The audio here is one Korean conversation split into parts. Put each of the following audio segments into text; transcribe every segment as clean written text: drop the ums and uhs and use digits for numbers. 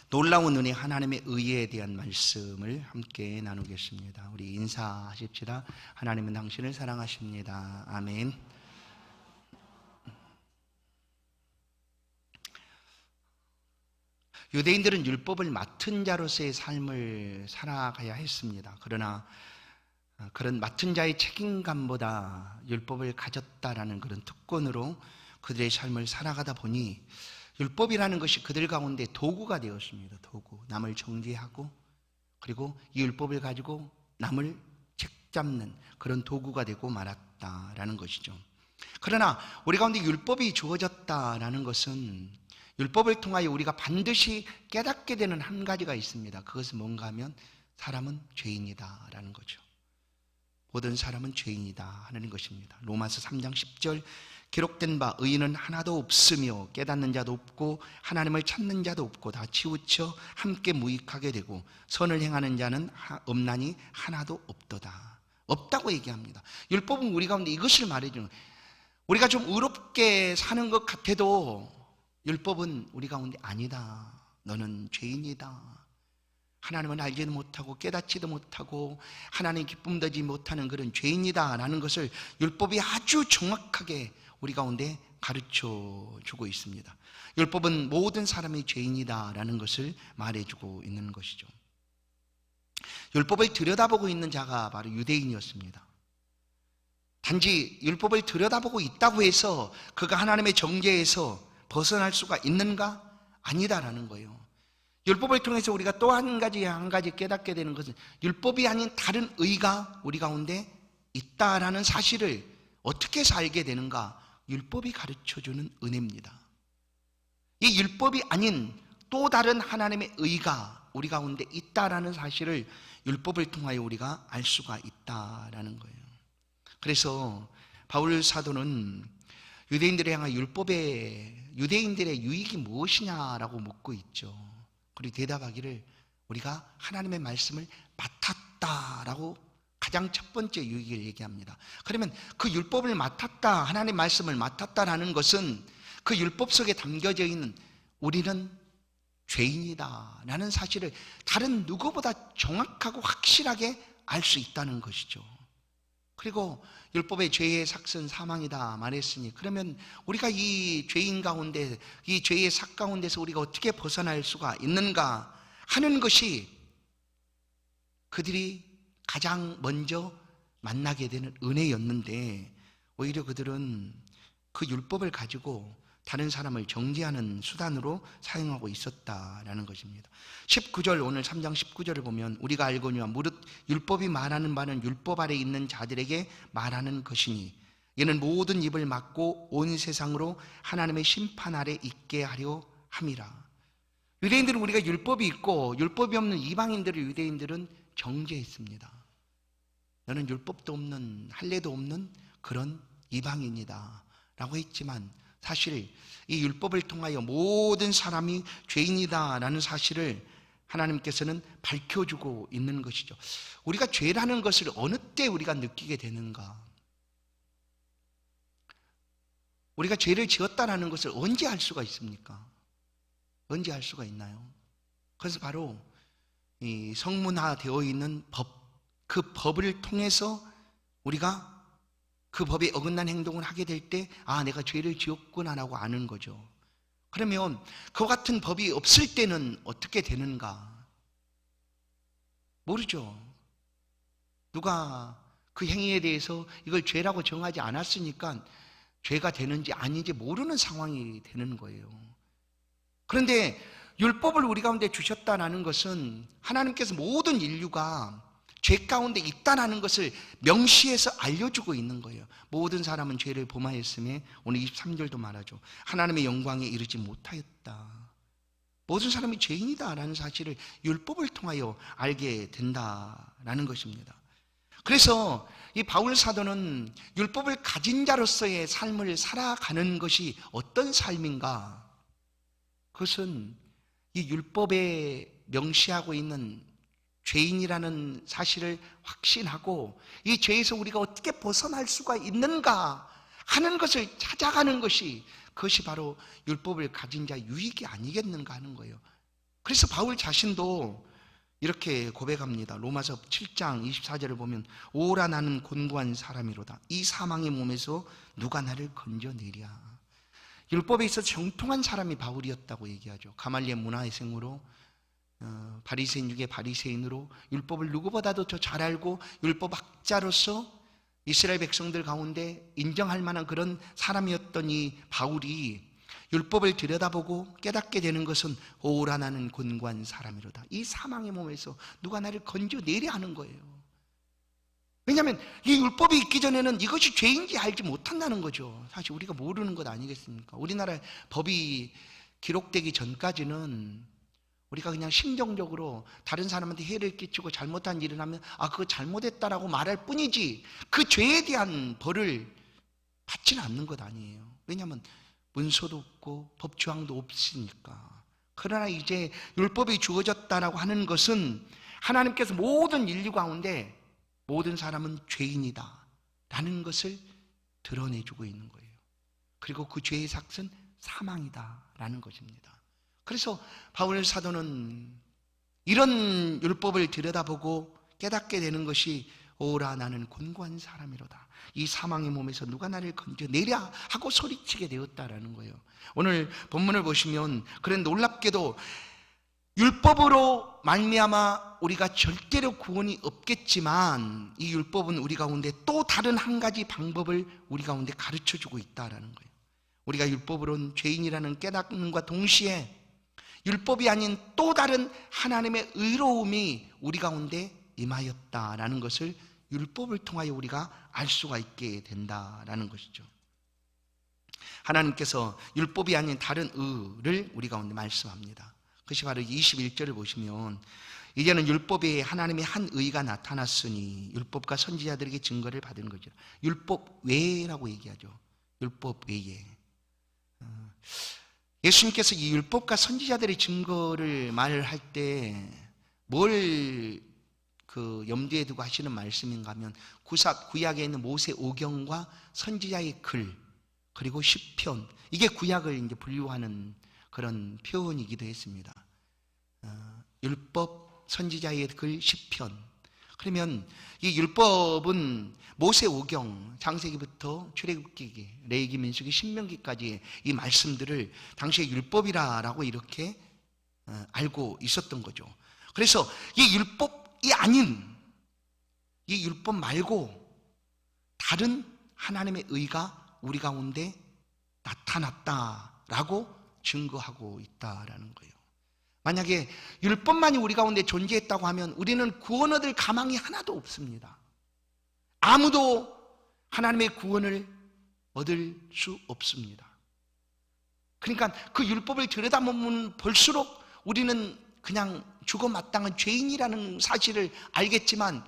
놀라운 은혜 하나님의 의에 대한 말씀을 함께 나누겠습니다. 우리 인사하십시다. 하나님은 당신을 사랑하십니다. 아멘. 유대인들은 율법을 맡은 자로서의 삶을 살아가야 했습니다. 그러나 그런 맡은 자의 책임감보다 율법을 가졌다라는 그런 특권으로 그들의 삶을 살아가다 보니 율법이라는 것이 그들 가운데 도구가 되었습니다. 도구. 남을 정죄하고 그리고 이 율법을 가지고 남을 책잡는 그런 도구가 되고 말았다라는 것이죠. 그러나 우리 가운데 율법이 주어졌다라는 것은 율법을 통하여 우리가 반드시 깨닫게 되는 한 가지가 있습니다. 그것은 뭔가 하면 사람은 죄인이다라는 거죠. 모든 사람은 죄인이다 하는 것입니다. 로마서 3장 10절 기록된 바 의인은 하나도 없으며 깨닫는 자도 없고 하나님을 찾는 자도 없고 다 치우쳐 함께 무익하게 되고 선을 행하는 자는 없나니 하나도 없도다. 없다고 얘기합니다. 율법은 우리 가운데 이것을 말해주는 거예요. 우리가 좀 의롭게 사는 것 같아도 율법은 우리 가운데 아니다. 너는 죄인이다. 하나님은 알지도 못하고 깨닫지도 못하고 하나님 기쁨 되지 못하는 그런 죄인이다 라는 것을 율법이 아주 정확하게 우리 가운데 가르쳐 주고 있습니다. 율법은 모든 사람이 죄인이다 라는 것을 말해주고 있는 것이죠. 율법을 들여다보고 있는 자가 바로 유대인이었습니다. 단지 율법을 들여다보고 있다고 해서 그가 하나님의 정죄에서 벗어날 수가 있는가? 아니다라는 거예요. 율법을 통해서 우리가 또 한 가지 깨닫게 되는 것은 율법이 아닌 다른 의가 우리 가운데 있다라는 사실을 어떻게 살게 되는가? 율법이 가르쳐주는 은혜입니다. 이 율법이 아닌 또 다른 하나님의 의가 우리 가운데 있다라는 사실을 율법을 통하여 우리가 알 수가 있다라는 거예요. 그래서 바울 사도는 유대인들에 향한 유대인들의 유익이 무엇이냐라고 묻고 있죠. 그리고 대답하기를 우리가 하나님의 말씀을 맡았다라고 가장 첫 번째 유익을 얘기합니다. 그러면 그 율법을 맡았다, 하나님의 말씀을 맡았다라는 것은 그 율법 속에 담겨져 있는 우리는 죄인이다 라는 사실을 다른 누구보다 정확하고 확실하게 알 수 있다는 것이죠. 그리고 율법의 죄의 삭은 사망이다 말했으니 그러면 우리가 이 죄인 가운데 이 죄의 삭 가운데서 우리가 어떻게 벗어날 수가 있는가 하는 것이 그들이 가장 먼저 만나게 되는 은혜였는데 오히려 그들은 그 율법을 가지고 다른 사람을 정죄하는 수단으로 사용하고 있었다라는 것입니다. 19절 오늘 3장 19절을 보면 우리가 알거니와 무릇 율법이 말하는 바는 율법 아래 있는 자들에게 말하는 것이니 이는 모든 입을 막고 온 세상으로 하나님의 심판 아래 있게 하려 함이라. 유대인들은 우리가 율법이 있고 율법이 없는 이방인들을 유대인들은 정죄했습니다. 너는 율법도 없는 할례도 없는 그런 이방인이다 라고 했지만 사실 이 율법을 통하여 모든 사람이 죄인이다라는 사실을 하나님께서는 밝혀주고 있는 것이죠. 우리가 죄라는 것을 어느 때 우리가 느끼게 되는가? 우리가 죄를 지었다라는 것을 언제 알 수가 있습니까? 언제 알 수가 있나요? 그래서 바로 이 성문화되어 있는 법, 그 법을 통해서 우리가 그 법에 어긋난 행동을 하게 될 때 내가 죄를 지었구나라고 아는 거죠. 그러면 그와 같은 법이 없을 때는 어떻게 되는가? 모르죠. 누가 그 행위에 대해서 이걸 죄라고 정하지 않았으니까 죄가 되는지 아닌지 모르는 상황이 되는 거예요. 그런데 율법을 우리 가운데 주셨다는 것은 하나님께서 모든 인류가 죄 가운데 있다는 것을 명시해서 알려주고 있는 거예요. 모든 사람은 죄를 범하였음에 오늘 23절도 말하죠. 하나님의 영광에 이르지 못하였다. 모든 사람이 죄인이다라는 사실을 율법을 통하여 알게 된다라는 것입니다. 그래서 이 바울 사도는 율법을 가진 자로서의 삶을 살아가는 것이 어떤 삶인가? 그것은 이 율법에 명시하고 있는 죄인이라는 사실을 확신하고 이 죄에서 우리가 어떻게 벗어날 수가 있는가 하는 것을 찾아가는 것이 그것이 바로 율법을 가진 자의 유익이 아니겠는가 하는 거예요. 그래서 바울 자신도 이렇게 고백합니다. 로마서 7장 24절을 보면 오라 나는 곤고한 사람이로다. 이 사망의 몸에서 누가 나를 건져내랴. 율법에 있어서 정통한 사람이 바울이었다고 얘기하죠. 가말리엘 문화회생으로 바리새인 중에 바리새인으로 율법을 누구보다도 더 잘 알고 율법학자로서 이스라엘 백성들 가운데 인정할 만한 그런 사람이었던 이 바울이 율법을 들여다보고 깨닫게 되는 것은 오라 나는 곤고한 사람이로다. 이 사망의 몸에서 누가 나를 건져내려 하는 거예요. 왜냐하면 이 율법이 있기 전에는 이것이 죄인지 알지 못한다는 거죠. 사실 우리가 모르는 것 아니겠습니까? 우리나라의 법이 기록되기 전까지는 우리가 그냥 심정적으로 다른 사람한테 해를 끼치고 잘못한 일을 하면 그거 잘못했다라고 말할 뿐이지 그 죄에 대한 벌을 받지는 않는 것 아니에요. 왜냐하면 문서도 없고 법조항도 없으니까. 그러나 이제 율법이 주어졌다라고 하는 것은 하나님께서 모든 인류 가운데 모든 사람은 죄인이다 라는 것을 드러내주고 있는 거예요. 그리고 그 죄의 삭은 사망이다 라는 것입니다. 그래서 바울 사도는 이런 율법을 들여다보고 깨닫게 되는 것이 오라 나는 곤고한 사람이로다. 이 사망의 몸에서 누가 나를 건져내랴 하고 소리치게 되었다라는 거예요. 오늘 본문을 보시면 그런 놀랍게도 율법으로 말미암아 우리가 절대로 구원이 없겠지만 이 율법은 우리 가운데 또 다른 한 가지 방법을 우리 가운데 가르쳐주고 있다라는 거예요. 우리가 율법으로는 죄인이라는 깨닫는과 동시에 율법이 아닌 또 다른 하나님의 의로움이 우리 가운데 임하였다라는 것을 율법을 통하여 우리가 알 수가 있게 된다라는 것이죠. 하나님께서 율법이 아닌 다른 의를 우리 가운데 말씀합니다. 그것이 바로 21절을 보시면 이제는 율법에 하나님의 한 의가 나타났으니 율법과 선지자들에게 증거를 받은 거죠. 율법 외라고 얘기하죠. 율법 외에. 예수님께서 이 율법과 선지자들의 증거를 말할 때 뭘 염두에 두고 하시는 말씀인가 하면 구약에 있는 모세 오경과 선지자의 글 그리고 시편, 이게 구약을 이제 분류하는 그런 표현이기도 했습니다. 율법, 선지자의 글, 시편. 그러면 이 율법은 모세 오경, 창세기부터 출애굽기, 레위기, 민수기, 신명기까지의 이 말씀들을 당시에 율법이라고 이렇게 알고 있었던 거죠. 그래서 이 율법이 아닌 이 율법 말고 다른 하나님의 의가 우리 가운데 나타났다라고 증거하고 있다라는 거예요. 만약에 율법만이 우리 가운데 존재했다고 하면 우리는 구원 얻을 가망이 하나도 없습니다. 아무도 하나님의 구원을 얻을 수 없습니다. 그러니까 그 율법을 들여다보면 볼수록 우리는 그냥 죽어 마땅한 죄인이라는 사실을 알겠지만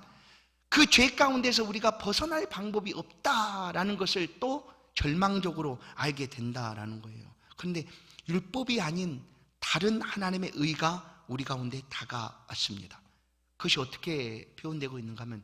그 죄 가운데서 우리가 벗어날 방법이 없다라는 것을 또 절망적으로 알게 된다라는 거예요. 그런데 율법이 아닌 다른 하나님의 의가 우리 가운데 다가왔습니다. 그것이 어떻게 표현되고 있는가 하면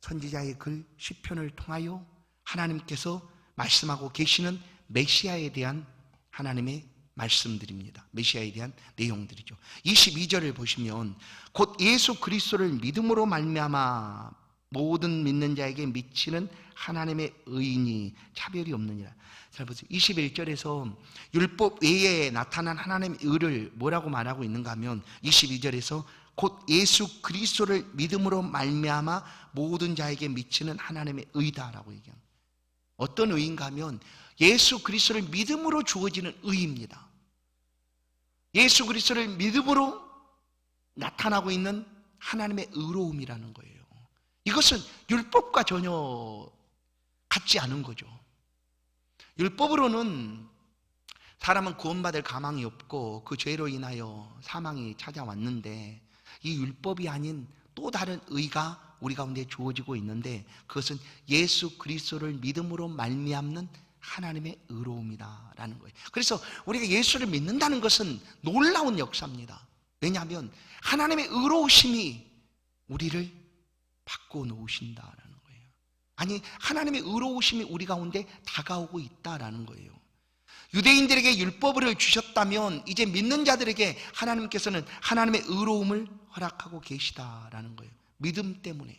선지자의 글 시편을 통하여 하나님께서 말씀하고 계시는 메시아에 대한 하나님의 말씀들입니다. 메시아에 대한 내용들이죠. 22절을 보시면 곧 예수 그리스도를 믿음으로 말미암아 모든 믿는 자에게 미치는 하나님의 의인이 차별이 없느니라. 잘 보세요. 21절에서 율법 외에 나타난 하나님의 의를 뭐라고 말하고 있는가 하면 22절에서 곧 예수 그리스도를 믿음으로 말미암아 모든 자에게 미치는 하나님의 의다라고 얘기합니다. 어떤 의인가 하면 예수 그리스도를 믿음으로 주어지는 의입니다. 예수 그리스도를 믿음으로 나타나고 있는 하나님의 의로움이라는 거예요. 이것은 율법과 전혀 같지 않은 거죠. 율법으로는 사람은 구원받을 가망이 없고 그 죄로 인하여 사망이 찾아왔는데 이 율법이 아닌 또 다른 의가 우리 가운데 주어지고 있는데 그것은 예수 그리스도를 믿음으로 말미암는 하나님의 의로움이다라는 거예요. 그래서 우리가 예수를 믿는다는 것은 놀라운 역사입니다. 왜냐하면 하나님의 의로우심이 우리를 바꿔놓으신다라는 거예요. 아니 하나님의 의로우심이 우리 가운데 다가오고 있다라는 거예요. 유대인들에게 율법을 주셨다면 이제 믿는 자들에게 하나님께서는 하나님의 의로움을 허락하고 계시다라는 거예요. 믿음 때문에,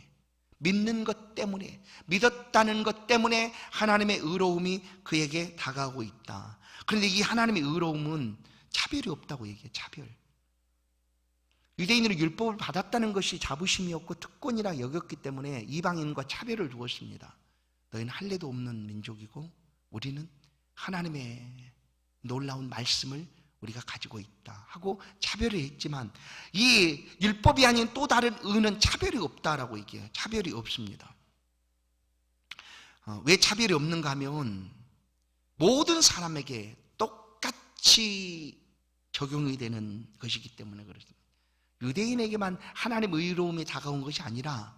믿는 것 때문에, 믿었다는 것 때문에 하나님의 의로움이 그에게 다가오고 있다. 그런데 이 하나님의 의로움은 차별이 없다고 얘기해요. 차별. 유대인들은 율법을 받았다는 것이 자부심이었고 특권이라 여겼기 때문에 이방인과 차별을 두었습니다. 너희는 할례도 없는 민족이고 우리는 하나님의 놀라운 말씀을 우리가 가지고 있다 하고 차별을 했지만, 이 율법이 아닌 또 다른 의는 차별이 없다라고 얘기해요. 차별이 없습니다. 왜 차별이 없는가 하면 모든 사람에게 똑같이 적용이 되는 것이기 때문에 그렇습니다. 유대인에게만 하나님의 의로움이 다가온 것이 아니라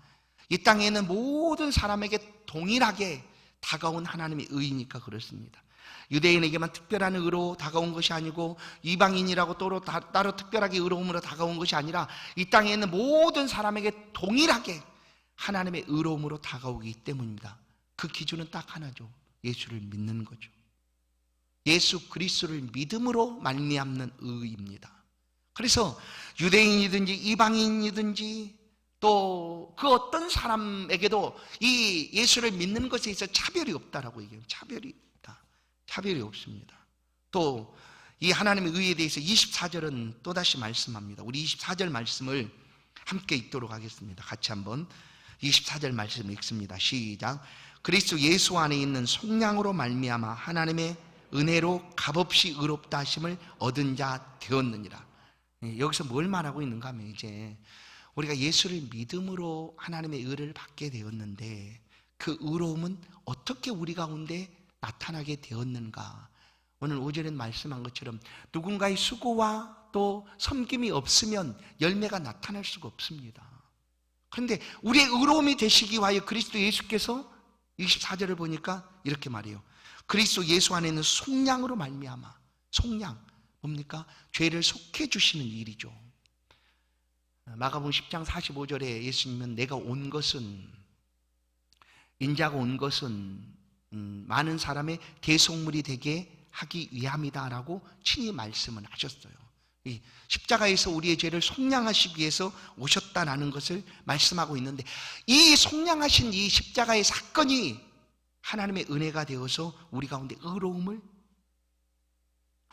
이 땅에 있는 모든 사람에게 동일하게 다가온 하나님의 의니까 그렇습니다. 유대인에게만 특별한 의로 다가온 것이 아니고 이방인이라고 따로 특별하게 의로움으로 다가온 것이 아니라 이 땅에 있는 모든 사람에게 동일하게 하나님의 의로움으로 다가오기 때문입니다. 그 기준은 딱 하나죠. 예수를 믿는 거죠. 예수 그리스도를 믿음으로 말미암는 의입니다. 그래서 유대인이든지 이방인이든지 또 그 어떤 사람에게도 이 예수를 믿는 것에 있어서 차별이 없다라고 얘기해요. 차별이 없다. 차별이 없습니다. 또 이 하나님의 의에 대해서 24절은 또다시 말씀합니다. 우리 24절 말씀을 함께 읽도록 하겠습니다. 같이 한번 24절 말씀을 읽습니다. 시작. 그리스도 예수 안에 있는 속량으로 말미암아 하나님의 은혜로 값없이 의롭다 하심을 얻은 자 되었느니라. 여기서 뭘 말하고 있는가 하면 이제 우리가 예수를 믿음으로 하나님의 의를 받게 되었는데 그 의로움은 어떻게 우리 가운데 나타나게 되었는가. 오늘 오전에 말씀한 것처럼 누군가의 수고와 또 섬김이 없으면 열매가 나타날 수가 없습니다. 그런데 우리의 의로움이 되시기 위하여 그리스도 예수께서 24절을 보니까 이렇게 말해요. 그리스도 예수 안에 있는 속량으로 말미암아. 속량 뭡니까? 죄를 속해 주시는 일이죠. 마가복음 10장 45절에 예수님은 내가 온 것은, 인자가 온 것은 많은 사람의 대속물이 되게 하기 위함이다라고 친히 말씀을 하셨어요. 이 십자가에서 우리의 죄를 속량하시기 위해서 오셨다라는 것을 말씀하고 있는데, 이 속량하신 이 십자가의 사건이 하나님의 은혜가 되어서 우리 가운데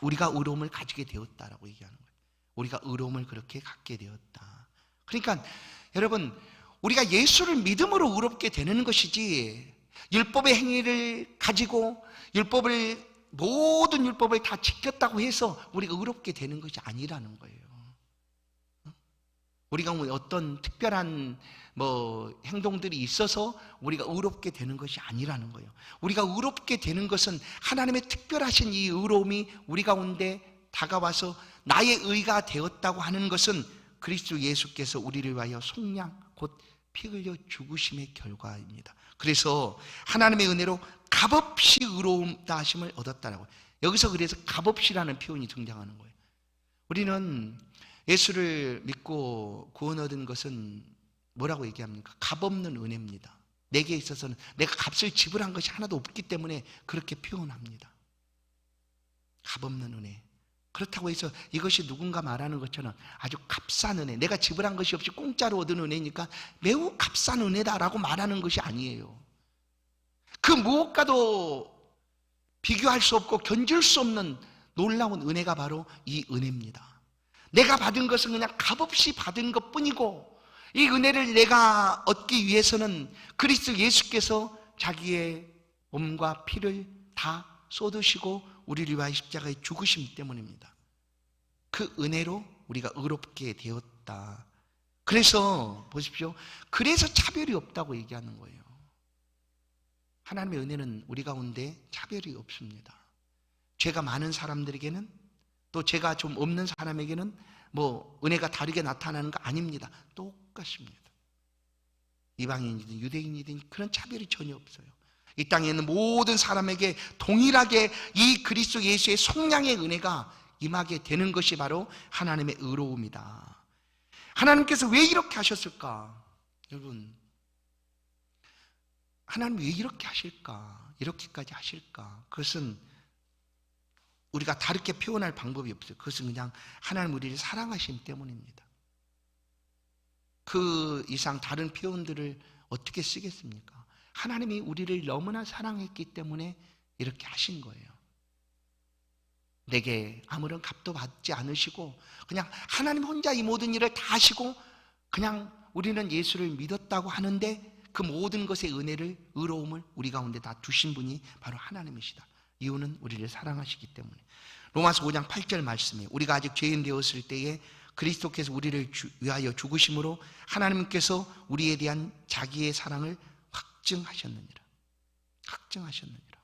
우리가 의로움을 가지게 되었다라고 얘기하는 거예요. 우리가 의로움을 그렇게 갖게 되었다. 그러니까 여러분, 우리가 예수를 믿음으로 의롭게 되는 것이지 율법의 행위를 가지고 모든 율법을 다 지켰다고 해서 우리가 의롭게 되는 것이 아니라는 거예요. 우리가 어떤 특별한 행동들이 있어서 우리가 의롭게 되는 것이 아니라는 거예요. 우리가 의롭게 되는 것은 하나님의 특별하신 이 의로움이 우리 가운데 다가와서 나의 의가 되었다고 하는 것은 그리스도 예수께서 우리를 위하여 속량 곧 피 흘려 죽으심의 결과입니다. 그래서 하나님의 은혜로 값없이 의로움다 하심을 얻었다라고. 여기서 그래서 값없이라는 표현이 등장하는 거예요. 우리는 예수를 믿고 구원 얻은 것은 뭐라고 얘기합니까? 값없는 은혜입니다. 내게 있어서는 내가 값을 지불한 것이 하나도 없기 때문에 그렇게 표현합니다. 값없는 은혜. 그렇다고 해서 이것이 누군가 말하는 것처럼 아주 값싼 은혜, 내가 지불한 것이 없이 공짜로 얻은 은혜니까 매우 값싼 은혜다라고 말하는 것이 아니에요. 그 무엇과도 비교할 수 없고 견줄 수 없는 놀라운 은혜가 바로 이 은혜입니다. 내가 받은 것은 그냥 값없이 받은 것뿐이고, 이 은혜를 내가 얻기 위해서는 그리스도 예수께서 자기의 몸과 피를 다 쏟으시고 우리를 위하여 십자가에 죽으심 때문입니다. 그 은혜로 우리가 의롭게 되었다. 그래서 보십시오. 그래서 차별이 없다고 얘기하는 거예요. 하나님의 은혜는 우리 가운데 차별이 없습니다. 죄가 많은 사람들에게는, 또 죄가 좀 없는 사람에게는 은혜가 다르게 나타나는 거 아닙니다. 똑같습니다. 이방인이든 유대인이든 그런 차별이 전혀 없어요. 이 땅에 있는 모든 사람에게 동일하게 이 그리스도 예수의 속량의 은혜가 임하게 되는 것이 바로 하나님의 의로움이다. 하나님께서 왜 이렇게 하셨을까? 여러분, 하나님 왜 이렇게 하실까? 이렇게까지 하실까? 그것은 우리가 다르게 표현할 방법이 없어요. 그것은 그냥 하나님 우리를 사랑하심 때문입니다. 그 이상 다른 표현들을 어떻게 쓰겠습니까? 하나님이 우리를 너무나 사랑했기 때문에 이렇게 하신 거예요. 내게 아무런 값도 받지 않으시고 그냥 하나님 혼자 이 모든 일을 다 하시고 그냥 우리는 예수를 믿었다고 하는데 그 모든 것의 은혜를, 의로움을 우리 가운데 다 두신 분이 바로 하나님이시다. 이유는 우리를 사랑하시기 때문에. 로마서 5장 8절 말씀에 우리가 아직 죄인 되었을 때에 그리스도께서 우리를 위하여 죽으심으로 하나님께서 우리에 대한 자기의 사랑을 확증하셨느니라. 확증하셨느니라.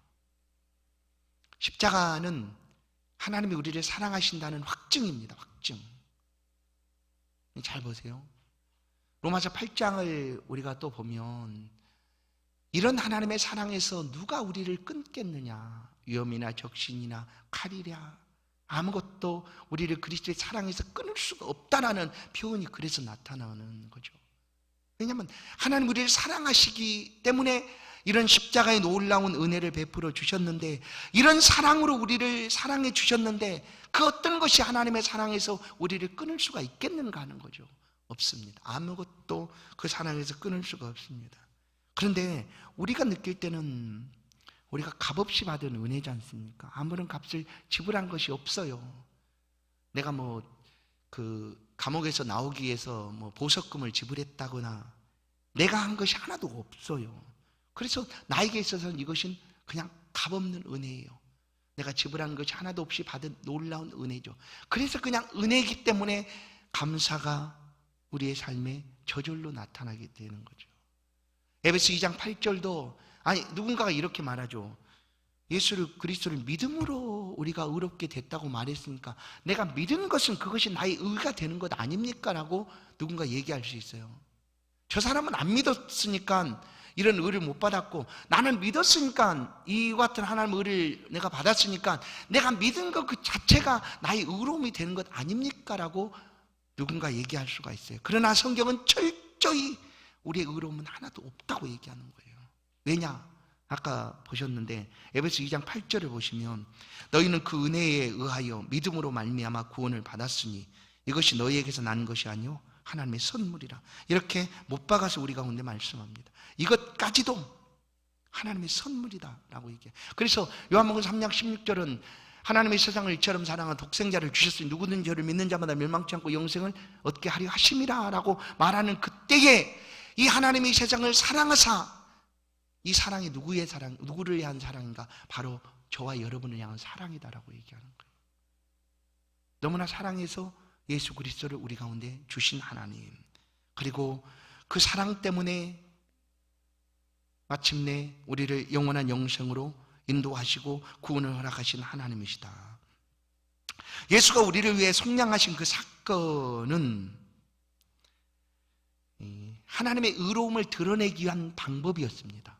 십자가는 하나님이 우리를 사랑하신다는 확증입니다. 확증. 잘 보세요. 로마서 8장을 우리가 또 보면 이런 하나님의 사랑에서 누가 우리를 끊겠느냐. 위험이나 적신이나 칼이랴 아무것도 우리를 그리스도의 사랑에서 끊을 수가 없다라는 표현이 그래서 나타나는 거죠. 왜냐하면 하나님 우리를 사랑하시기 때문에 이런 십자가의 놀라운 은혜를 베풀어 주셨는데, 이런 사랑으로 우리를 사랑해 주셨는데 그 어떤 것이 하나님의 사랑에서 우리를 끊을 수가 있겠는가 하는 거죠. 없습니다. 아무것도 그 사랑에서 끊을 수가 없습니다. 그런데 우리가 느낄 때는 우리가 값없이 받은 은혜지 않습니까? 아무런 값을 지불한 것이 없어요. 내가 그 감옥에서 나오기 위해서 보석금을 지불했다거나 내가 한 것이 하나도 없어요. 그래서 나에게 있어서는 이것은 그냥 값없는 은혜예요. 내가 지불한 것이 하나도 없이 받은 놀라운 은혜죠. 그래서 그냥 은혜이기 때문에 감사가 우리의 삶에 저절로 나타나게 되는 거죠. 에베소 2장 8절도 누군가가 이렇게 말하죠. 예수를 그리스도를 믿음으로 우리가 의롭게 됐다고 말했으니까 내가 믿은 것은 그것이 나의 의가 되는 것 아닙니까? 라고 누군가 얘기할 수 있어요. 저 사람은 안 믿었으니까 이런 의를 못 받았고 나는 믿었으니까 이와 같은 하나님의 의를 내가 받았으니까 내가 믿은 것 그 자체가 나의 의로움이 되는 것 아닙니까? 라고 누군가 얘기할 수가 있어요. 그러나 성경은 철저히 우리의 의로움은 하나도 없다고 얘기하는 거예요. 왜냐? 아까 보셨는데 에베소 2장 8절을 보시면 너희는 그 은혜에 의하여 믿음으로 말미암아 구원을 받았으니 이것이 너희에게서 난 것이 아니요 하나님의 선물이라. 이렇게 못 박아서 우리 가운데 말씀합니다. 이것까지도 하나님의 선물이다 라고 얘기해요. 그래서 요한복음 3장 16절은 하나님의 세상을 이처럼 사랑한 독생자를 주셨으니 누구든지 저를 믿는 자마다 멸망치 않고 영생을 얻게 하려 하심이라 라고 말하는 그때에 이 하나님의 세상을 사랑하사, 이 사랑이 누구의 사랑, 누구를 위한 사랑인가? 바로 저와 여러분을 향한 사랑이다라고 얘기하는 거예요. 너무나 사랑해서 예수 그리스도를 우리 가운데 주신 하나님, 그리고 그 사랑 때문에 마침내 우리를 영원한 영생으로 인도하시고 구원을 허락하신 하나님이시다. 예수가 우리를 위해 속량하신 그 사건은 하나님의 의로움을 드러내기 위한 방법이었습니다.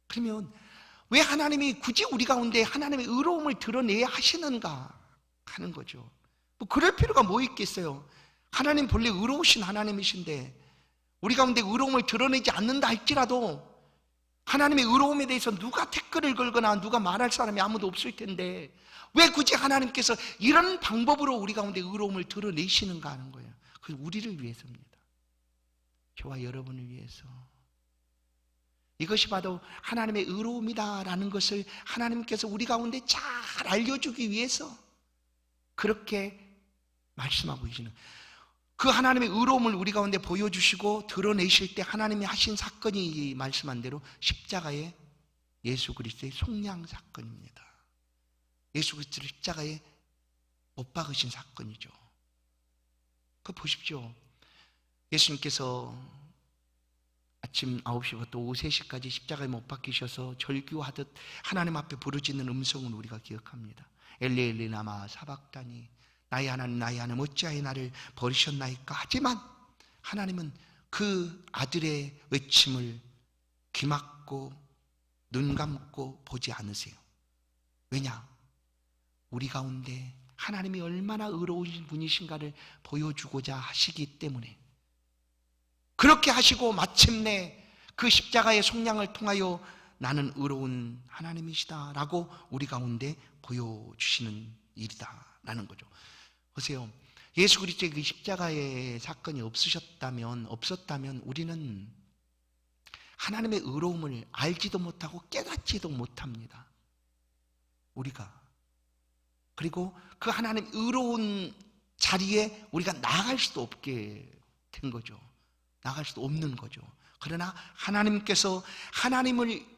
그러면 왜 하나님이 굳이 우리 가운데 하나님의 의로움을 드러내야 하시는가 하는 거죠. 그럴 필요가 뭐 있겠어요. 하나님 본래 의로우신 하나님이신데 우리 가운데 의로움을 드러내지 않는다 할지라도 하나님의 의로움에 대해서 누가 댓글을 걸거나 누가 말할 사람이 아무도 없을 텐데 왜 굳이 하나님께서 이런 방법으로 우리 가운데 의로움을 드러내시는가 하는 거예요. 그건 우리를 위해서입니다. 저와 여러분을 위해서. 이것이 바로 하나님의 의로움이다라는 것을 하나님께서 우리 가운데 잘 알려주기 위해서 그렇게 말씀하고 계시는, 그 하나님의 의로움을 우리 가운데 보여주시고 드러내실 때 하나님이 하신 사건이 말씀한 대로 십자가의 예수 그리스도의 속량 사건입니다. 예수 그리스도를 십자가에 못 박으신 사건이죠. 그거 보십시오. 예수님께서 아침 9시부터 오후 3시까지 십자가에 못 박히셔서 절규하듯 하나님 앞에 부르짖는 음성을 우리가 기억합니다. 엘리 엘리 라마 사박다니, 나의 하나님 나의 하나님 어찌하여 나를 버리셨나이까. 하지만 하나님은 그 아들의 외침을 귀 막고 눈 감고 보지 않으세요. 왜냐? 우리 가운데 하나님이 얼마나 의로우신 분이신가를 보여주고자 하시기 때문에 그렇게 하시고 마침내 그 십자가의 속량을 통하여 나는 의로운 하나님이시다 라고 우리 가운데 보여주시는 일이다라는 거죠. 보세요. 예수 그리스도의 그 십자가의 사건이 없었다면 우리는 하나님의 의로움을 알지도 못하고 깨닫지도 못합니다. 우리가. 그리고 그 하나님 의로운 자리에 우리가 나아갈 수도 없게 된 거죠. 나아갈 수도 없는 거죠. 그러나 하나님께서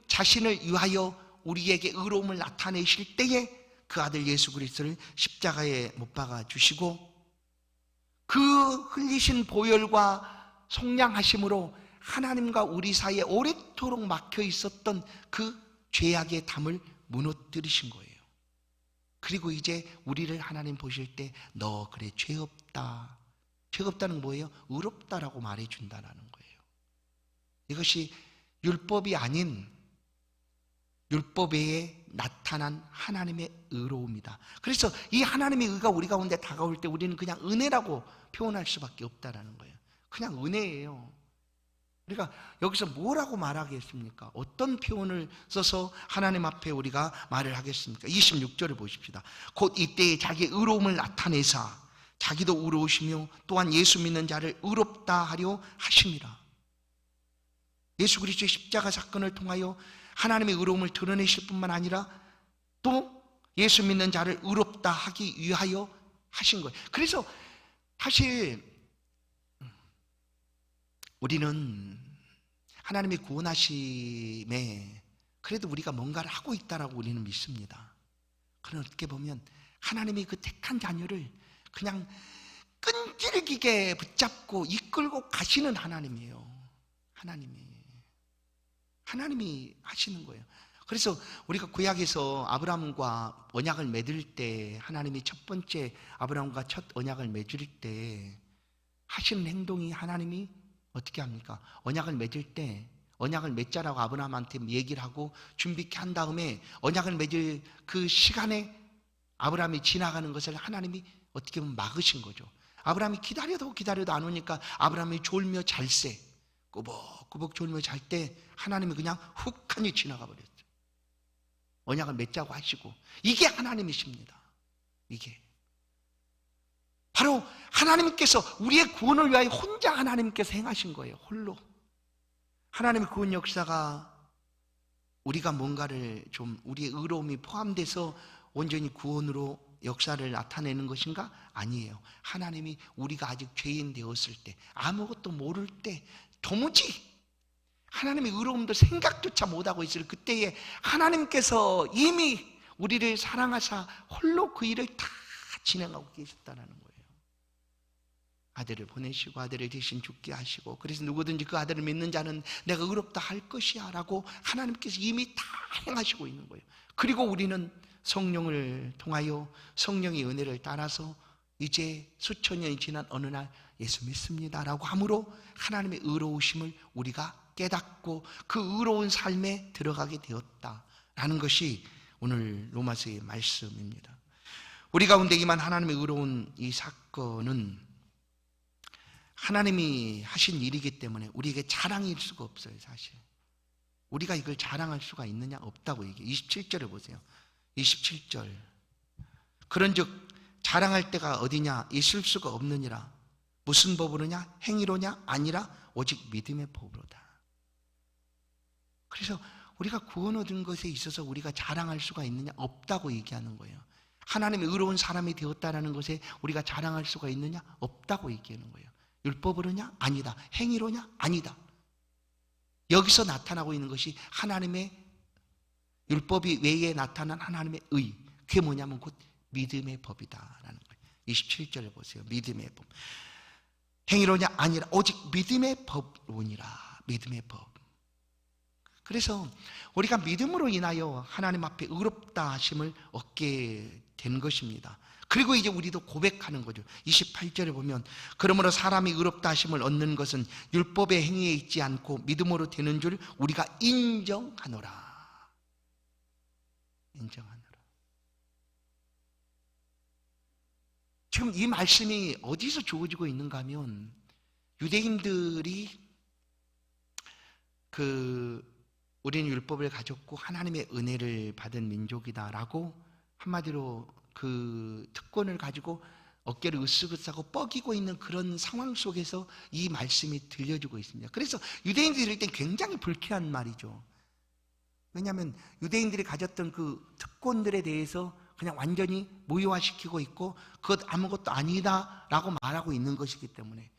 자신을 위하여 우리에게 의로움을 나타내실 때에 그 아들 예수 그리스도를 십자가에 못 박아 주시고 그 흘리신 보혈과 속량하심으로 하나님과 우리 사이에 오랫도록 막혀 있었던 그 죄악의 담을 무너뜨리신 거예요. 그리고 이제 우리를 하나님 보실 때 너 그래 죄 없다. 죄 없다는 뭐예요? 의롭다라고 말해준다는 거예요. 이것이 율법이 아닌 율법 외에 나타난 하나님의 의로움이다. 그래서 이 하나님의 의가 우리 가운데 다가올 때 우리는 그냥 은혜라고 표현할 수밖에 없다라는 거예요. 그냥 은혜예요. 우리가 여기서 뭐라고 말하겠습니까? 어떤 표현을 써서 하나님 앞에 우리가 말을 하겠습니까? 26절을 보십시다. 곧 이때에 자기의 의로움을 나타내사 자기도 의로우시며 또한 예수 믿는 자를 의롭다 하려 하심이라. 예수 그리스도의 십자가 사건을 통하여 하나님의 의로움을 드러내실 뿐만 아니라 또 예수 믿는 자를 의롭다 하기 위하여 하신 거예요. 그래서 사실 우리는 하나님의 구원하심에 그래도 우리가 뭔가를 하고 있다라고 우리는 믿습니다. 그러나 어떻게 보면 하나님이 그 택한 자녀를 그냥 끈질기게 붙잡고 이끌고 가시는 하나님이에요. 하나님이 하시는 거예요. 그래서 우리가 구약에서 아브라함과 언약을 맺을 때 하나님이 첫 번째 아브라함과 첫 언약을 맺을 때 하시는 행동이 하나님이 어떻게 합니까? 언약을 맺을 때 언약을 맺자라고 아브라함한테 얘기를 하고 준비케 한 다음에 언약을 맺을 그 시간에 아브라함이 지나가는 것을 하나님이 어떻게 보면 막으신 거죠. 아브라함이 기다려도 안 오니까 아브라함이 졸며 잘새 꾸벅꾸벅 졸며 잘 때 하나님이 그냥 훅하니 지나가 버렸어요. 언약을 맺자고 하시고 이게 하나님이십니다. 이게 바로 하나님께서 우리의 구원을 위하여 혼자 하나님께서 행하신 거예요. 홀로. 하나님의 구원 역사가 우리가 뭔가를 좀 우리의 의로움이 포함돼서 온전히 구원으로 역사를 나타내는 것인가? 아니에요. 하나님이 우리가 아직 죄인 되었을 때 아무것도 모를 때 도무지 하나님의 의로움도 생각조차 못하고 있을 그때에 하나님께서 이미 우리를 사랑하사 홀로 그 일을 다 진행하고 계셨다는 거예요. 아들을 보내시고 아들을 대신 죽게 하시고 그래서 누구든지 그 아들을 믿는 자는 내가 의롭다 할 것이야 라고 하나님께서 이미 다 행하시고 있는 거예요. 그리고 우리는 성령을 통하여 성령의 은혜를 따라서 이제 수천 년이 지난 어느 날 예수 믿습니다 라고 함으로 하나님의 의로우심을 우리가 깨닫고 그 의로운 삶에 들어가게 되었다라는 것이 오늘 로마서의 말씀입니다. 우리 가운데 임한 하나님의 의로운 이 사건은 하나님이 하신 일이기 때문에 우리에게 자랑일 수가 없어요. 사실 우리가 이걸 자랑할 수가 있느냐? 없다고 얘기해요. 27절을 보세요. 27절 그런즉 자랑할 때가 어디냐? 있을 수가 없느니라. 무슨 법으로냐? 행위로냐? 아니라 오직 믿음의 법으로다. 그래서 우리가 구원 얻은 것에 있어서 우리가 자랑할 수가 있느냐? 없다고 얘기하는 거예요. 하나님의 의로운 사람이 되었다는 것에 우리가 자랑할 수가 있느냐? 없다고 얘기하는 거예요. 율법으로냐? 아니다. 행위로냐? 아니다. 여기서 나타나고 있는 것이 하나님의 율법이 외에 나타난 하나님의 의. 그게 뭐냐면 곧 믿음의 법이다라는 거예요. 27절을 보세요. 믿음의 법. 행위로냐? 아니라 오직 믿음의 법론이라. 믿음의 법. 그래서 우리가 믿음으로 인하여 하나님 앞에 의롭다 하심을 얻게 된 것입니다. 그리고 이제 우리도 고백하는 거죠. 28절에 보면 그러므로 사람이 의롭다 하심을 얻는 것은 율법의 행위에 있지 않고 믿음으로 되는 줄 우리가 인정하노라. 인정하노라. 지금 이 말씀이 어디서 주어지고 있는가 하면 유대인들이 우리는 율법을 가졌고 하나님의 은혜를 받은 민족이다라고 한마디로 그 특권을 가지고 어깨를 으쓱으쓱하고 뻐기고 있는 그런 상황 속에서 이 말씀이 들려주고 있습니다. 그래서 유대인들이 들을 땐 굉장히 불쾌한 말이죠. 왜냐하면 유대인들이 가졌던 그 특권들에 대해서 그냥 완전히 무효화시키고 있고 그것 아무것도 아니다라고 말하고 있는 것이기 때문에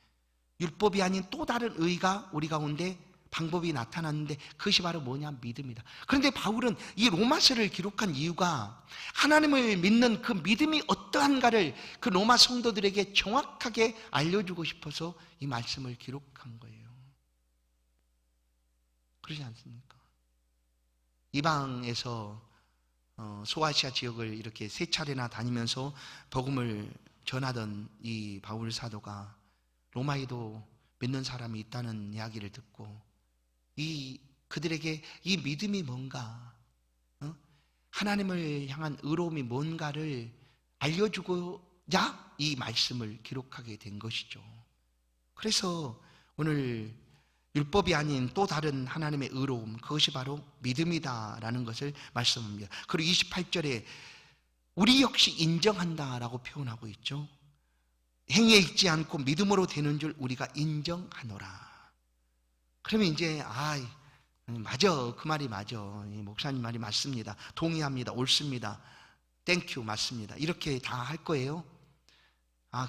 율법이 아닌 또 다른 의가 우리 가운데 방법이 나타났는데 그것이 바로 뭐냐? 믿음이다. 그런데 바울은 이 로마서를 기록한 이유가 하나님을 믿는 그 믿음이 어떠한가를 그 로마 성도들에게 정확하게 알려주고 싶어서 이 말씀을 기록한 거예요. 그러지 않습니까? 이방에서 소아시아 지역을 이렇게 세 차례나 다니면서 복음을 전하던 이 바울 사도가 로마에도 믿는 사람이 있다는 이야기를 듣고 그들에게 이 믿음이 뭔가, 하나님을 향한 의로움이 뭔가를 알려주고자 이 말씀을 기록하게 된 것이죠. 그래서 오늘 율법이 아닌 또 다른 하나님의 의로움, 그것이 바로 믿음이다라는 것을 말씀합니다. 그리고 28절에 우리 역시 인정한다라고 표현하고 있죠. 행위에 있지 않고 믿음으로 되는 줄 우리가 인정하노라. 그러면 이제 맞아, 그 말이 맞아, 목사님 말이 맞습니다, 동의합니다, 옳습니다, 땡큐, 맞습니다, 이렇게 다 할 거예요.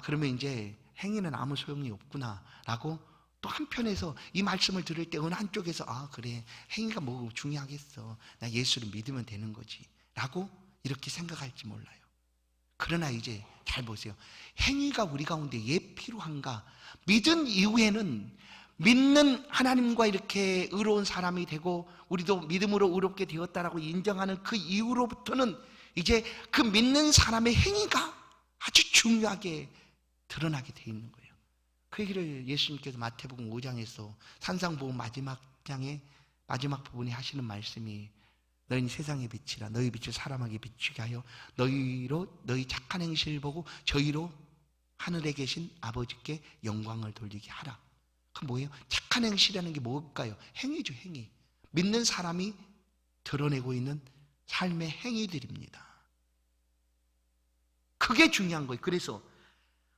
그러면 이제 행위는 아무 소용이 없구나 라고 또 한편에서 이 말씀을 들을 때 어느 한쪽에서 그래, 행위가 뭐 중요하겠어, 나 예수를 믿으면 되는 거지 라고 이렇게 생각할지 몰라요. 그러나 이제 잘 보세요. 행위가 우리 가운데 왜 필요한가? 믿은 이후에는 믿는 하나님과 이렇게 의로운 사람이 되고 우리도 믿음으로 의롭게 되었다라고 인정하는 그 이후로부터는 이제 그 믿는 사람의 행위가 아주 중요하게 드러나게 돼 있는 거예요. 그 얘기를 예수님께서 마태복음 5장에서 산상보험 마지막 장의 마지막 부분에 하시는 말씀이 너희는 세상의 빛이라 너희 빛을 사람에게 비추게 하여 너희 착한 행실을 보고 저희로 하늘에 계신 아버지께 영광을 돌리게 하라. 그 뭐예요? 착한 행실이라는 게 뭘까요? 행위죠, 행위. 믿는 사람이 드러내고 있는 삶의 행위들입니다. 그게 중요한 거예요. 그래서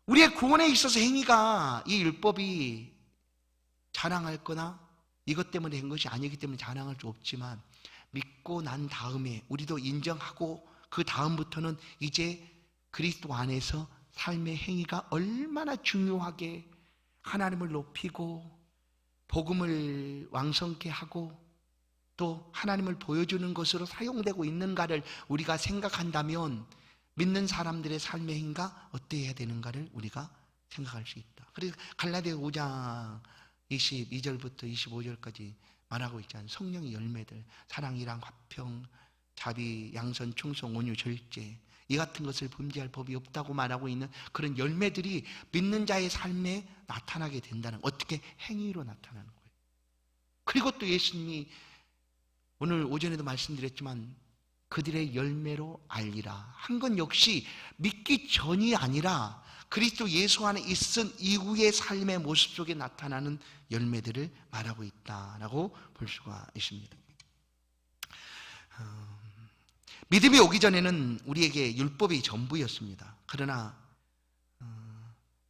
우리의 구원에 있어서 행위가 이 율법이 자랑할 거나 이것 때문에 된 것이 아니기 때문에 자랑할 수 없지만 믿고 난 다음에 우리도 인정하고 그 다음부터는 이제 그리스도 안에서 삶의 행위가 얼마나 중요하게 하나님을 높이고 복음을 왕성케 하고 또 하나님을 보여주는 것으로 사용되고 있는가를 우리가 생각한다면 믿는 사람들의 삶의 행위가 어떠해야 되는가를 우리가 생각할 수 있다. 그래서 갈라디아 5장 22절부터 25절까지 말하고 있잖아요. 성령의 열매들, 사랑이랑 화평, 자비, 양선, 충성, 온유, 절제, 이 같은 것을 범죄할 법이 없다고 말하고 있는 그런 열매들이 믿는 자의 삶에 나타나게 된다는, 어떻게? 행위로 나타나는 거예요. 그리고 또 예수님이 오늘 오전에도 말씀드렸지만 그들의 열매로 알리라 한 건 역시 믿기 전이 아니라 그리스도 예수 안에 있은 이후의 삶의 모습 속에 나타나는 열매들을 말하고 있다라고 볼 수가 있습니다. 믿음이 오기 전에는 우리에게 율법이 전부였습니다. 그러나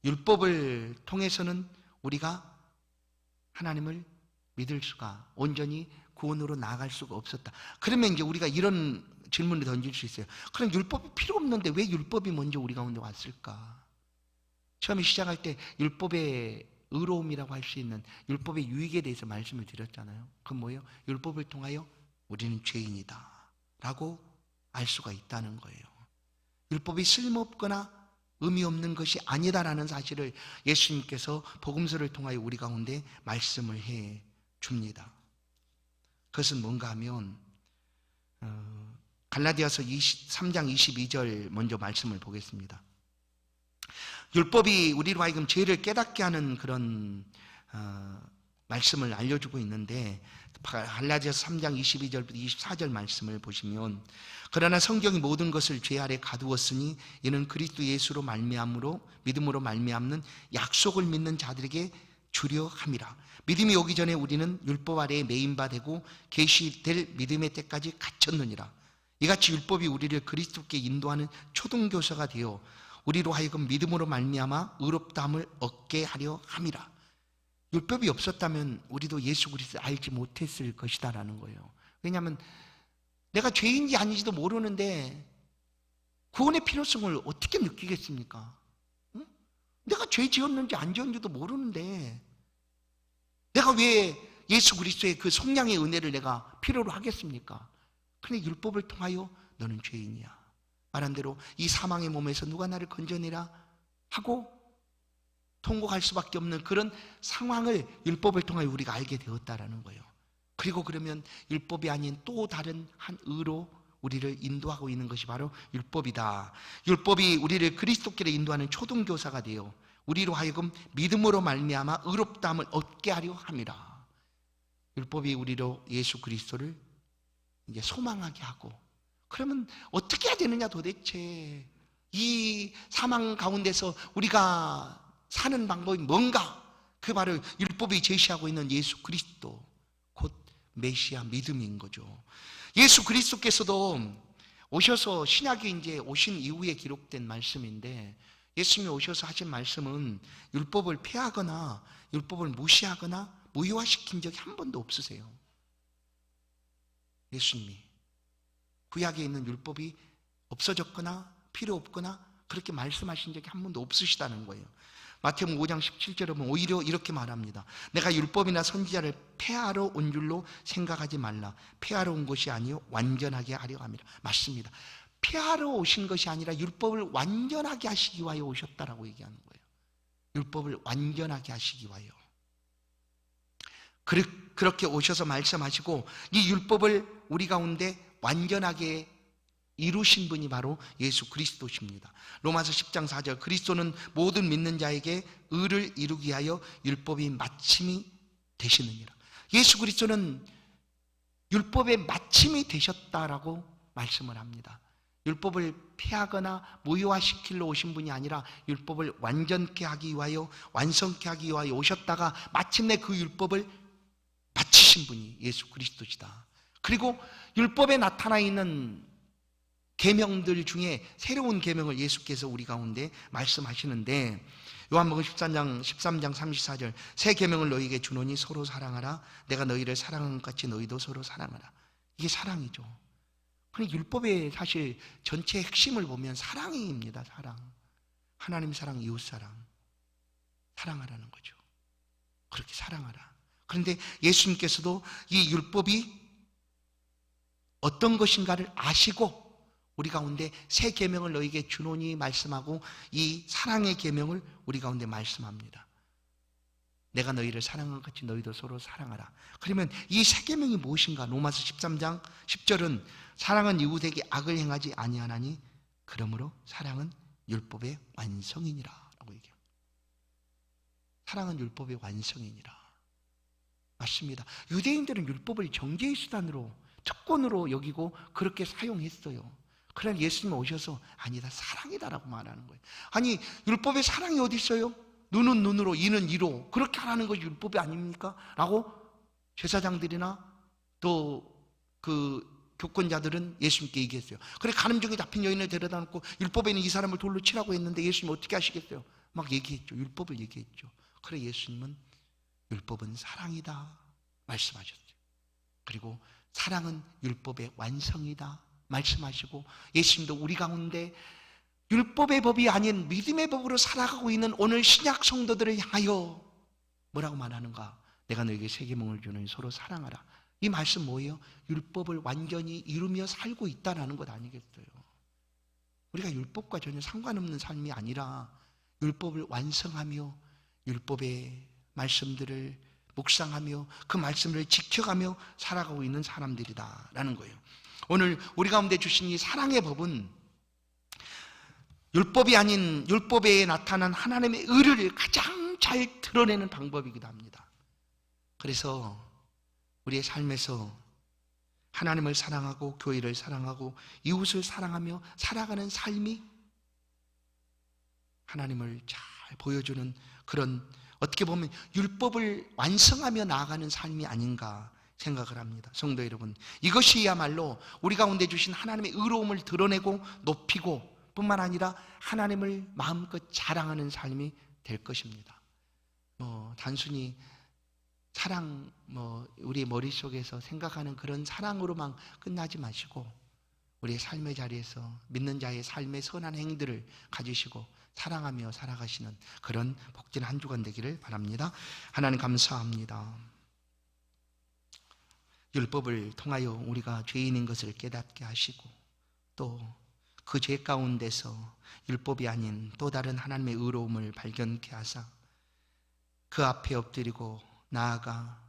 율법을 통해서는 우리가 하나님을 믿을 수가, 온전히 구원으로 나아갈 수가 없었다. 그러면 이제 우리가 이런 질문을 던질 수 있어요. 그럼 율법이 필요 없는데 왜 율법이 먼저 우리 가운데 왔을까? 처음에 시작할 때 율법의 의로움이라고 할 수 있는 율법의 유익에 대해서 말씀을 드렸잖아요. 그건 뭐예요? 율법을 통하여 우리는 죄인이다 라고 알 수가 있다는 거예요. 율법이 쓸모없거나 의미 없는 것이 아니다라는 사실을 예수님께서 복음서를 통하여 우리 가운데 말씀을 해 줍니다. 그것은 뭔가 하면 갈라디아서 3장 22절 먼저 말씀을 보겠습니다. 율법이 우리로 하여금 죄를 깨닫게 하는 그런 말씀을 알려주고 있는데 갈라디아서 3장 22절부터 24절 말씀을 보시면 그러나 성경이 모든 것을 죄 아래 가두었으니 이는 그리스도 예수로 말미암으로 믿음으로 말미암는 약속을 믿는 자들에게 주려 함이라. 믿음이 오기 전에 우리는 율법 아래에 매인 바 되고 계시될 믿음의 때까지 갇혔느니라. 이같이 율법이 우리를 그리스도께 인도하는 초등교사가 되어 우리로 하여금 믿음으로 말미암아 의롭다함을 얻게 하려 함이라. 율법이 없었다면 우리도 예수 그리스도를 알지 못했을 것이다라는 거예요. 왜냐하면 내가 죄인지 아닌지도 모르는데 구원의 필요성을 어떻게 느끼겠습니까? 응? 내가 죄 지었는지 안 지었는지도 모르는데 내가 왜 예수 그리스도의 그 속량의 은혜를 내가 필요로 하겠습니까? 그런데 율법을 통하여 너는 죄인이야. 말한 대로 이 사망의 몸에서 누가 나를 건져내라 하고 통곡할 수밖에 없는 그런 상황을 율법을 통하여 우리가 알게 되었다라는 거예요. 그리고 그러면 율법이 아닌 또 다른 한 의로 우리를 인도하고 있는 것이 바로 율법이다. 율법이 우리를 그리스도께로 인도하는 초등교사가 되어 우리로 하여금 믿음으로 말미암아 의롭다함을 얻게 하려 함이라. 율법이 우리로 예수 그리스도를 이제 소망하게 하고, 그러면 어떻게 해야 되느냐 도대체. 이 사망 가운데서 우리가 사는 방법이 뭔가? 그 바로 율법이 제시하고 있는 예수 그리스도, 곧 메시아 믿음인 거죠. 예수 그리스도께서도 오셔서, 신약이 이제 오신 이후에 기록된 말씀인데, 예수님이 오셔서 하신 말씀은 율법을 폐하거나 율법을 무시하거나 무효화시킨 적이 한 번도 없으세요. 예수님이 구약에 있는 율법이 없어졌거나 필요 없거나 그렇게 말씀하신 적이 한 번도 없으시다는 거예요. 마태복음 5장 17절에 보면 오히려 이렇게 말합니다. 내가 율법이나 선지자를 폐하러 온 줄로 생각하지 말라. 폐하러 온 것이 아니요 완전하게 하려 함이라. 맞습니다. 폐하러 오신 것이 아니라 율법을 완전하게 하시기 위하여 오셨다라고 얘기하는 거예요. 율법을 완전하게 하시기 위하여. 그렇게 오셔서 말씀하시고 이 율법을 우리 가운데 완전하게 이루신 분이 바로 예수 그리스도십니다. 로마서 10장 4절, 그리스도는 모든 믿는 자에게 의를 이루기 위하여 율법이 마침이 되시느니라. 예수 그리스도는 율법의 마침이 되셨다라고 말씀을 합니다. 율법을 폐하거나 무효화시키러 오신 분이 아니라 율법을 완전케 하기 위하여, 완성케 하기 위하여 오셨다가 마침내 그 율법을 마치신 분이 예수 그리스도시다. 그리고 율법에 나타나 있는 계명들 중에 새로운 계명을 예수께서 우리 가운데 말씀하시는데, 요한복음 13장 34절, 새 계명을 너희에게 주노니 서로 사랑하라. 내가 너희를 사랑한 것 같이 너희도 서로 사랑하라. 이게 사랑이죠. 그러니까 율법의 사실 전체 핵심을 보면 사랑입니다. 사랑. 하나님 사랑, 이웃 사랑. 사랑하라는 거죠. 그렇게 사랑하라. 그런데 예수님께서도 이 율법이 어떤 것인가를 아시고 우리 가운데 새 계명을 너희에게 주노니 말씀하고 이 사랑의 계명을 우리 가운데 말씀합니다. 내가 너희를 사랑한 것 같이 너희도 서로 사랑하라. 그러면 이 새 계명이 무엇인가? 로마서 13장 10절은 사랑은 이웃에게 악을 행하지 아니하나니 그러므로 사랑은 율법의 완성이니라 라고 얘기합니다. 사랑은 율법의 완성이니라. 맞습니다. 유대인들은 율법을 정죄의 수단으로, 특권으로 여기고 그렇게 사용했어요. 그러나 예수님 오셔서 아니다, 사랑이다라고 말하는 거예요. 아니, 율법에 사랑이 어디 있어요? 눈은 눈으로, 이는 이로 그렇게 하라는 것이 율법이 아닙니까? 라고 제사장들이나 또 그 교권자들은 예수님께 얘기했어요. 그래, 간음증에 잡힌 여인을 데려다 놓고 율법에는 이 사람을 돌로 치라고 했는데 예수님 어떻게 하시겠어요? 막 얘기했죠. 율법을 얘기했죠. 그래, 예수님은 율법은 사랑이다 말씀하셨어요. 그리고 사랑은 율법의 완성이다 말씀하시고, 예수님도 우리 가운데 율법의 법이 아닌 믿음의 법으로 살아가고 있는 오늘 신약 성도들을 향하여 뭐라고 말하는가? 내가 너에게 새 계명을 주노니 서로 사랑하라. 이 말씀 뭐예요? 율법을 완전히 이루며 살고 있다는 것 아니겠어요? 우리가 율법과 전혀 상관없는 삶이 아니라 율법을 완성하며 율법의 말씀들을 묵상하며 그 말씀을 지켜가며 살아가고 있는 사람들이다라는 거예요. 오늘 우리 가운데 주신 이 사랑의 법은 율법이 아닌 율법에 나타난 하나님의 의를 가장 잘 드러내는 방법이기도 합니다. 그래서 우리의 삶에서 하나님을 사랑하고 교회를 사랑하고 이웃을 사랑하며 살아가는 삶이 하나님을 잘 보여주는 그런 어떻게 보면 율법을 완성하며 나아가는 삶이 아닌가 생각을 합니다. 성도 여러분, 이것이야말로 우리 가운데 주신 하나님의 의로움을 드러내고 높이고 뿐만 아니라 하나님을 마음껏 자랑하는 삶이 될 것입니다. 단순히 사랑, 우리 머릿속에서 생각하는 그런 사랑으로만 끝나지 마시고 우리의 삶의 자리에서 믿는 자의 삶의 선한 행들을 가지시고 사랑하며 살아가시는 그런 복된 한 주간 되기를 바랍니다. 하나님 감사합니다. 율법을 통하여 우리가 죄인인 것을 깨닫게 하시고 또 그 죄 가운데서 율법이 아닌 또 다른 하나님의 의로움을 발견케 하사 그 앞에 엎드리고 나아가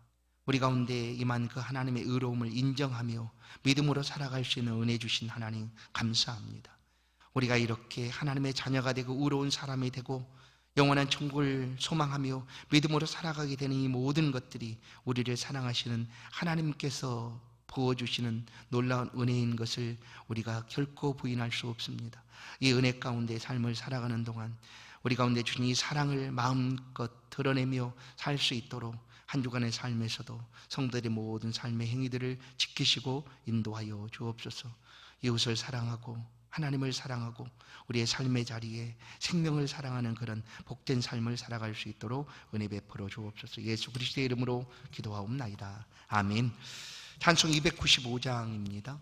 우리 가운데 임한 그 하나님의 의로움을 인정하며 믿음으로 살아갈 수 있는 은혜 주신 하나님 감사합니다. 우리가 이렇게 하나님의 자녀가 되고 의로운 사람이 되고 영원한 천국을 소망하며 믿음으로 살아가게 되는 이 모든 것들이 우리를 사랑하시는 하나님께서 부어주시는 놀라운 은혜인 것을 우리가 결코 부인할 수 없습니다. 이 은혜 가운데 삶을 살아가는 동안 우리 가운데 주신 이 사랑을 마음껏 드러내며 살 수 있도록 한 주간의 삶에서도 성도들의 모든 삶의 행위들을 지키시고 인도하여 주옵소서. 이웃을 사랑하고 하나님을 사랑하고 우리의 삶의 자리에 생명을 사랑하는 그런 복된 삶을 살아갈 수 있도록 은혜 베풀어 주옵소서. 예수 그리스도의 이름으로 기도하옵나이다. 아멘. 찬송 295장입니다.